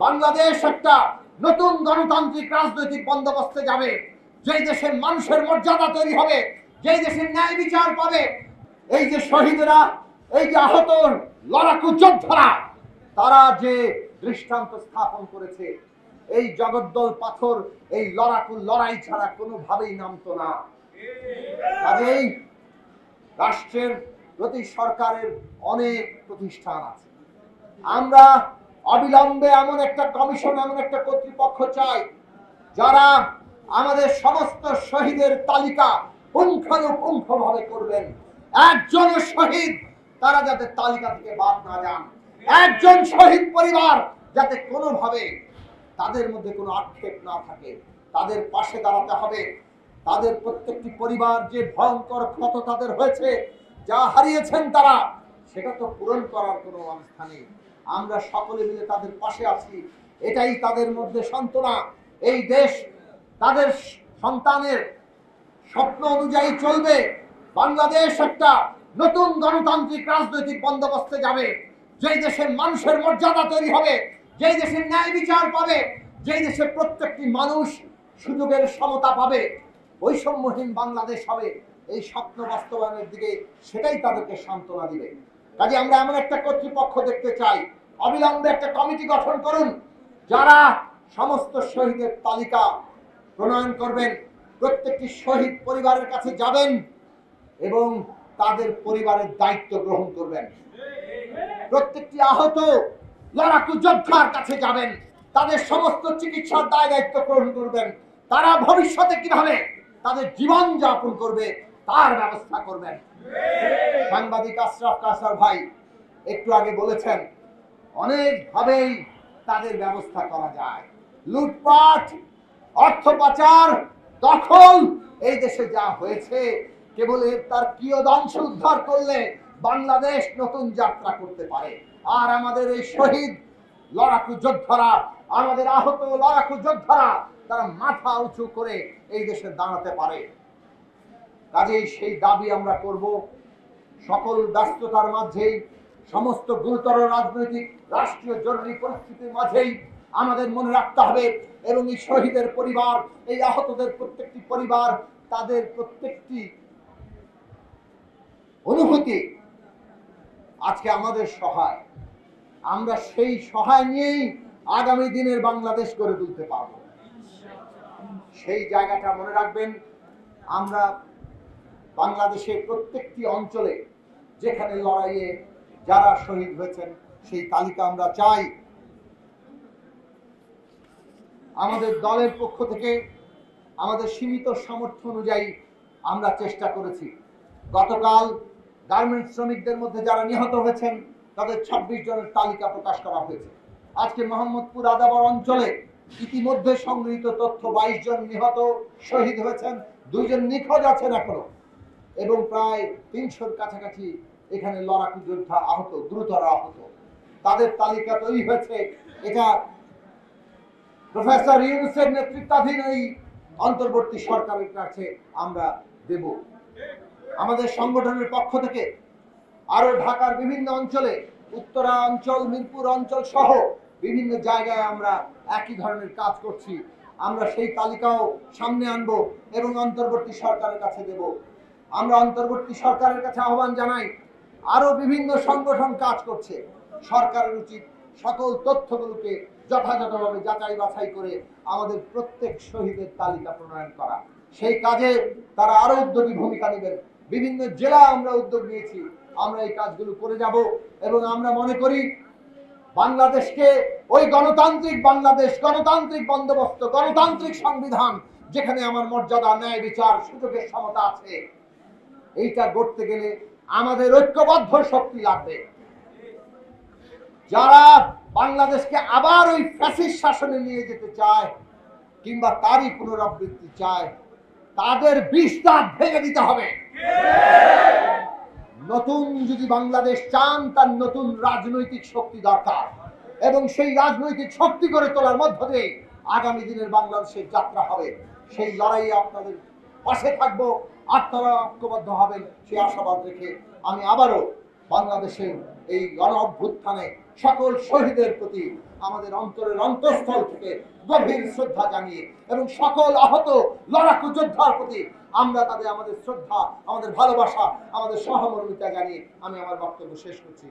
বাংলাদেশ একটা নতুন গণতান্ত্রিক রাজনৈতিক বন্দোবস্তে যাবে, যেই দেশে মানুষের মর্যাদা তৈরি হবে, যেই দেশে ন্যায় বিচার পাবে। এই যে শহীদরা, এই যে আহত লড়াকু যোদ্ধারা, তারা যে দৃষ্টান্ত স্থাপন করেছে, এই জগদ্দল পাথর এই লড়াকু লড়াই ছাড়া কোনোভাবেই নামতো না। কাজেই রাষ্ট্রের প্রতি সরকারের অনেক প্রতিষ্ঠান আছে। আমরা অবিলম্বে এমন একটা কমিশন, এমন একটা কর্তৃপক্ষ চাই যারা আমাদের সমস্ত শহীদের তালিকা পুঙ্খানুপুঙ্খভাবে করবেন। একজন শহীদ তারা যাতে তালিকা থেকে বাদ না যান, একজন শহীদ পরিবার যাতে কোনোভাবে তাদের মধ্যে কোনো আক্ষেপ না থাকে, তাদের পাশে দাঁড়াতে হবে। তাদের প্রত্যেকটি পরিবার যে ভয়ঙ্কর ক্ষত তাদের হয়েছে, যা হারিয়েছেন তারা, সেটা তো পূরণ করার কোনো অবস্থা নেই। আমরা সকলে মিলে তাদের পাশে আছি, এটাই তাদের মধ্যে সান্ত্বনা। এই দেশ তাদের সন্তানের স্বপ্ন অনুযায়ী চলবে। বাংলাদেশ একটা নতুন গণতান্ত্রিক রাজনৈতিক বন্দোবস্তে যাবে, যেই দেশে মানুষের মর্যাদা তৈরি হবে, যেই দেশে ন্যায় বিচার পাবে, যেই দেশে প্রত্যেকটি মানুষ সুযোগের সমতা পাবে, বৈষম্যহীন বাংলাদেশ হবে। এই স্বপ্ন বাস্তবায়নের দিকে সেটাই তাদেরকে সান্ত্বনা দিবে। কাজে আমরা এমন একটা কর্তৃপক্ষ দেখতে চাই, অবিলম্বে একটা কমিটি গঠন করুন যারা সমস্ত শহীদের তালিকা প্রণয়ন করবেন, প্রত্যেকটি শহীদ পরিবারের কাছে যাবেন এবং তাদের পরিবারের দায়িত্ব গ্রহণ করবেন। প্রত্যেকটি আহত লড়াকু যোদ্ধার কাছে যাবেন, তাদের সমস্ত চিকিৎসার দায় দায়িত্ব গ্রহণ করবেন। তারা ভবিষ্যতে কিভাবে তাদের জীবন যাপন করবে তার ব্যবস্থা করবেন। সাংবাদিক আশরাফ কাসার ভাই একটু আগে বলেছেন, অনেকভাবেই তাদের ব্যবস্থা করা যায়। লুটপাট, অর্থ পাচার, দখল, এই দেশে যা হয়েছে, কেবল তার কিয়দংশ উদ্ধার করলে বাংলাদেশ নতুন যাত্রা করতে পারে। আর আমাদের এই শহীদ লড়াকু যোদ্ধারা, আমাদের আহত লড়াকু যোদ্ধারা, তারা মাথা উঁচু করে এই দেশে দাঁড়াতে পারে। কাজেই সেই দাবি আমরা করব। সকল ব্যস্ততার মাঝেই, সমস্ত গুরুতর রাজনৈতিক রাষ্ট্রীয় জরুরি পরিস্থিতির মাঝেই আমাদের মনে রাখতে হবে, এবং এই শহীদের পরিবার, এই আহতদের প্রত্যেকটি পরিবার, তাদের প্রত্যেকটি অনুভূতি আজকে আমাদের সহায়। আমরা সেই সহায় নিয়েই আগামী দিনের বাংলাদেশ গড়ে তুলতে পারব। সেই জায়গাটা মনে রাখবেন। আমরা বাংলাদেশের প্রত্যেকটি অঞ্চলে যেখানে লড়াইয়ে যারা শহীদ হয়েছেন সেই তালিকা আমরা চাই। আমাদের দলের পক্ষ থেকে আমাদের সীমিত সামর্থ্য অনুযায়ী আমরা চেষ্টা করেছি। গতকাল গার্মেন্টস শ্রমিকদের মধ্যে যারা নিহত হয়েছেন তাদের 26 জনের তালিকা প্রকাশ করা হয়েছে। আজকে মোহাম্মদপুর আদাবর অঞ্চলে ইতিমধ্যে সংগৃহীত তথ্য 22 জন নিহত শহীদ হয়েছেন, 2 জন নিখোঁজ আছেন এখনো, এবং প্রায় 300-র কাছাকাছি এখানে লড়াকু যোদ্ধা আহত, গুরুতর আহত। তাদের তালিকা তৈরি হয়েছে। এটা প্রফেসর ইউনূসের নেতৃত্বাধীন এই অন্তর্বর্তী সরকারের কাছে আমরা দেব। আমাদের সংগঠনের পক্ষ থেকে আরো ঢাকার বিভিন্ন অঞ্চলে, উত্তরা অঞ্চল, মিরপুর অঞ্চল সহ বিভিন্ন জায়গায় আমরা একই ধরনের কাজ করছি। আমরা সেই তালিকাও সামনে আনব এবং অন্তর্বর্তী সরকারের কাছে দেব। আমরা অন্তর্বর্তী সরকারের কাছে আহ্বান জানাই, আরো বিভিন্ন সংগঠন কাজ করছে, সরকারের উচিত সকল তথ্যগুলোকে যথাযথভাবে যাচাই বাছাই করে আমাদের প্রত্যেক শহীদের তালিকা প্রণয়ন করা। সেই কাজে তারা আরো উদ্যোগী ভূমিকা নেবেন। বিভিন্ন জেলা আমরা উদ্যোগ নিয়েছি, আমরা এই কাজগুলো করে যাব এবং আমরা মনে করি বাংলাদেশকে ওই গণতান্ত্রিক বাংলাদেশ, গণতান্ত্রিক বন্দোবস্ত, গণতান্ত্রিক সংবিধান, যেখানে আমার মর্যাদা, ন্যায় বিচার, সুযোগের সমতা আছে, এইটা গড়তে গেলে আমাদের ঐক্যবদ্ধ শক্তি লাগবে। যারা বাংলাদেশকে আবার ওই ফ্যাসিস্ট শাসনে নিয়ে যেতে চায় কিংবা তারই পুনরাবৃত্তি চায়, তাদের বিষদাঁত ভেঙে দিতে হবে। নতুন যদি বাংলাদেশ চান, তার নতুন রাজনৈতিক শক্তি দরকার, এবং সেই রাজনৈতিক শক্তি করে তোলার মধ্য দিয়ে আগামী দিনের বাংলাদেশের যাত্রা হবে। সেই লড়াইয়ে আপনাদের পাশে থাকবো, আপনারা ঐক্যবদ্ধ হবেন সেই আশাবাদ রেখে আমি আবারও বাংলাদেশের এই গণ অভ্যুত্থানে সকল শহীদের প্রতি আমাদের অন্তরের অন্তঃস্থল থেকে গভীর শ্রদ্ধা জানিয়ে এবং সকল আহত লড়াকু যোদ্ধার প্রতি আমরা তাদের আমাদের শ্রদ্ধা, আমাদের ভালোবাসা, আমাদের সহমর্মিতা জানিয়ে আমি আমার বক্তব্য শেষ করছি।